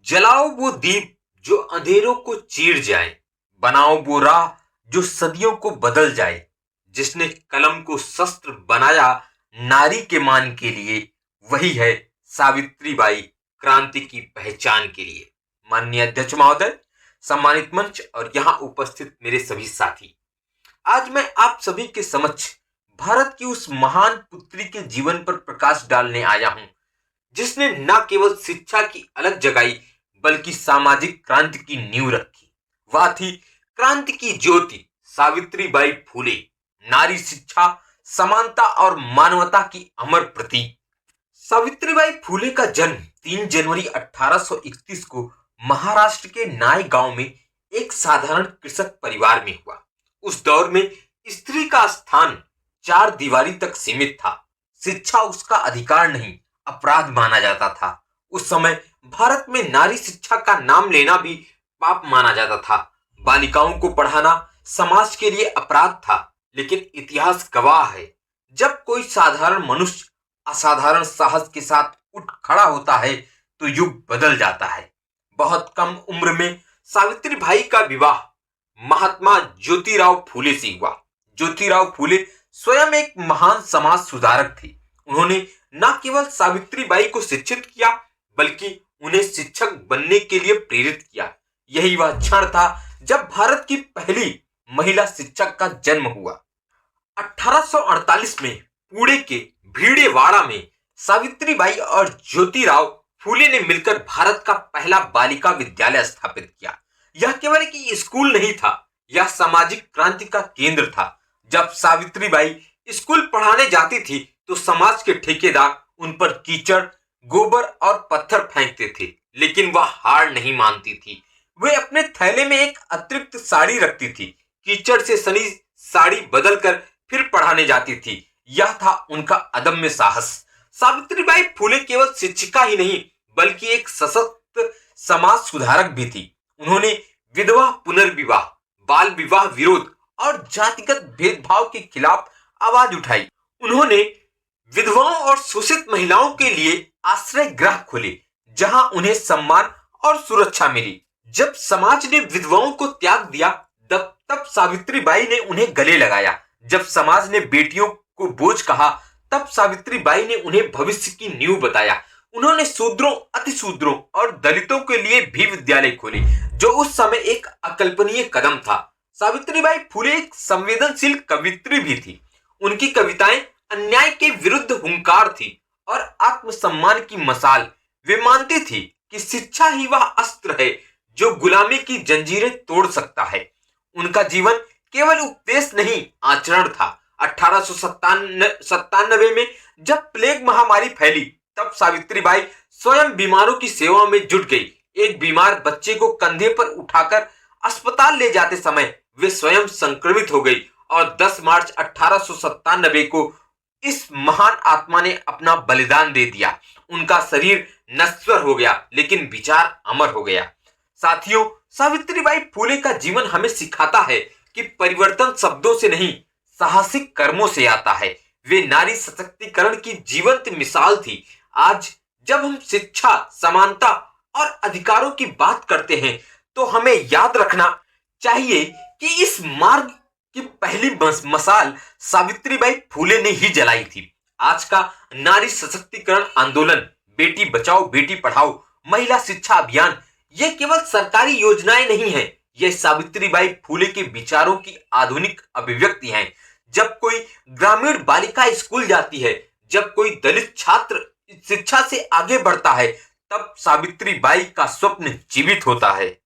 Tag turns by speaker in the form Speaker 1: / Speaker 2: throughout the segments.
Speaker 1: जलाओ वो दीप जो अंधेरों को चीर जाए, बनाओ वो राह जो सदियों को बदल जाए। जिसने कलम को शस्त्र बनाया नारी के मान के लिए, वही है सावित्रीबाई क्रांति की पहचान के लिए। माननीय अध्यक्ष महोदय, सम्मानित मंच और यहां उपस्थित मेरे सभी साथी, आज मैं आप सभी के समक्ष भारत की उस महान पुत्री के जीवन पर प्रकाश डालने आया हूं, जिसने न केवल शिक्षा की अलग जगाई बल्कि सामाजिक क्रांति की नींव रखी। वह थी क्रांति की ज्योति सावित्रीबाई फूले, नारी शिक्षा, समानता और मानवता की अमर प्रतीक। सावित्रीबाई फूले का जन्म 3 जनवरी 1831 को महाराष्ट्र के नाय गांव में एक साधारण कृषक परिवार में हुआ। उस दौर में स्त्री का स्थान 4 दीवारी तक सीमित था। शिक्षा उसका अधिकार नहीं, अपराध माना जाता था। उस समय भारत में नारी शिक्षा का नाम लेना भी पाप माना जाता था। बालिकाओं को पढ़ाना समाज के लिए अपराध था। लेकिन इतिहास गवाह है, जब कोई साधारण मनुष्य असाधारण साहस के साथ उठ खड़ा होता है तो युग बदल जाता है। बहुत कम उम्र में सावित्रीबाई का विवाह महात्मा ज्योतिराव फूले से हुआ। ज्योतिराव फूले स्वयं एक महान समाज सुधारक थे। उन्होंने न केवल सावित्रीबाई को शिक्षित किया बल्कि उन्हें शिक्षक बनने के लिए प्रेरित किया। यही वह क्षण था जब भारत की पहली महिला शिक्षक का जन्म हुआ। 1848 में पुणे के भीड़ेवाड़ा में सावित्रीबाई और ज्योतिराव फूले ने मिलकर भारत का पहला बालिका विद्यालय स्थापित किया। यह केवल एक स्कूल नहीं था, यह सामाजिक क्रांति का केंद्र था। जब सावित्रीबाई स्कूल पढ़ाने जाती थी तो समाज के ठेकेदार उन पर कीचड़, गोबर और पत्थर फेंकते थे, लेकिन वह हार नहीं मानती थी। वे अपने थैले में एक अतिरिक्त साड़ी रखती थी। कीचड़ से सनी साड़ी बदलकर फिर पढ़ाने जाती थी। यह था उनका अदम्य साहस। सावित्रीबाई फूले केवल शिक्षिका ही नहीं बल्कि एक सशक्त समाज सुधारक भी थी। उन्होंने विधवा पुनर्विवाह, बाल विवाह विरोध और जातिगत भेदभाव के खिलाफ आवाज उठाई। उन्होंने विधवाओं और शोषित महिलाओं के लिए आश्रय गृह खोले, जहां उन्हें सम्मान और सुरक्षा मिली। जब समाज ने विधवाओं को त्याग दिया तब सावित्रीबाई ने उन्हें गले लगाया। जब समाज ने बेटियों को बोझ कहा तब सावित्रीबाई ने उन्हें भविष्य की नींव बताया। उन्होंने शूद्रों, अतिशूद्रों और दलितों के लिए भी विद्यालय खोले, जो उस समय एक अकल्पनीय कदम था। सावित्रीबाई फूले एक संवेदनशील कवियत्री भी थी। उनकी कविताएं अन्याय के विरुद्ध हुंकार थी और आत्मसम्मान की मशाल। वे मानती थी कि शिक्षा ही वह अस्त्र है जो गुलामी की जंजीरें तोड़ सकता है। उनका जीवन केवल उपदेश नहीं, आचरण था। 1897 में जब प्लेग महामारी फैली तब सावित्रीबाई स्वयं बीमारों की सेवा में जुट गई। एक बीमार बच्चे को कंधे पर उठाकर अस्पताल ले जाते समय वे स्वयं संक्रमित हो गई और 10 मार्च 1897 को इस महान आत्मा ने अपना बलिदान दे दिया। उनका शरीर नश्वर हो गया लेकिन विचार अमर हो गया। साथियों, सावित्रीबाई फूले का जीवन हमें सिखाता है कि परिवर्तन शब्दों से नहीं, साहसिक कर्मों से आता है। वे नारी सशक्तिकरण की जीवंत मिसाल थी। आज जब हम शिक्षा, समानता और अधिकारों की बात करते हैं तो हमें याद रखना चाहिए कि इस मार्ग की पहली मशाल सावित्रीबाई फूले ने ही जलाई थी। आज का नारी सशक्तिकरण आंदोलन, बेटी बचाओ बेटी पढ़ाओ, महिला शिक्षा अभियान, ये केवल सरकारी योजनाएं नहीं है, ये सावित्रीबाई फूले के विचारों की आधुनिक अभिव्यक्ति हैं। जब कोई ग्रामीण बालिका स्कूल जाती है, जब कोई दलित छात्र शिक्षा से आगे बढ़ता है, तब सावित्रीबाई का स्वप्न जीवित होता है।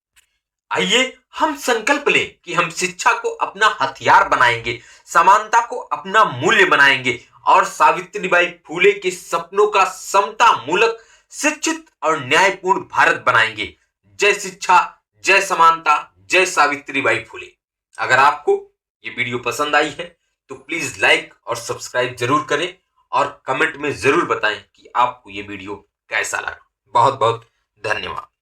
Speaker 1: आइए हम संकल्प लें कि हम शिक्षा को अपना हथियार बनाएंगे, समानता को अपना मूल्य बनाएंगे और सावित्रीबाई फूले के सपनों का समता मूलक, शिक्षित और न्यायपूर्ण भारत बनाएंगे। जय शिक्षा, जय समानता, जय सावित्रीबाई फूले। अगर आपको ये वीडियो पसंद आई है तो प्लीज लाइक और सब्सक्राइब जरूर करें और कमेंट में जरूर बताएं कि आपको ये वीडियो कैसा लगा। बहुत बहुत धन्यवाद।